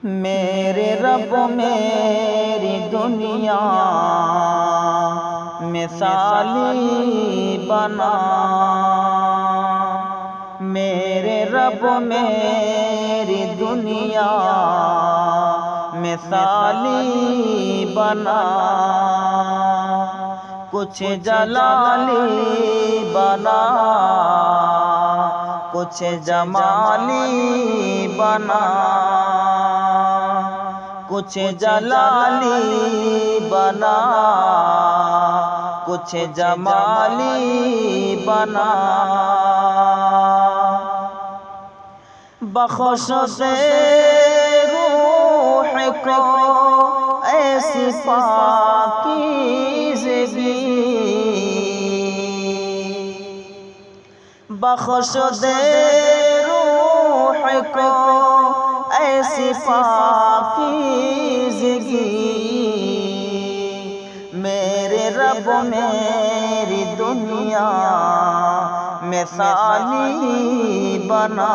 میرے رب میری دنیا مثالی بنا، میرے رب میری دنیا مثالی بنا، کچھ جلالی بنا، کچھ جمالی بنا، کچھ جلالی بنا، کچھ جمالی بنا، بخش دے روح کو ایسی پاکیزگی، بخش دے روح کو ایسی پاکیزگی، میرے رب میری دنیا مثالی بنا۔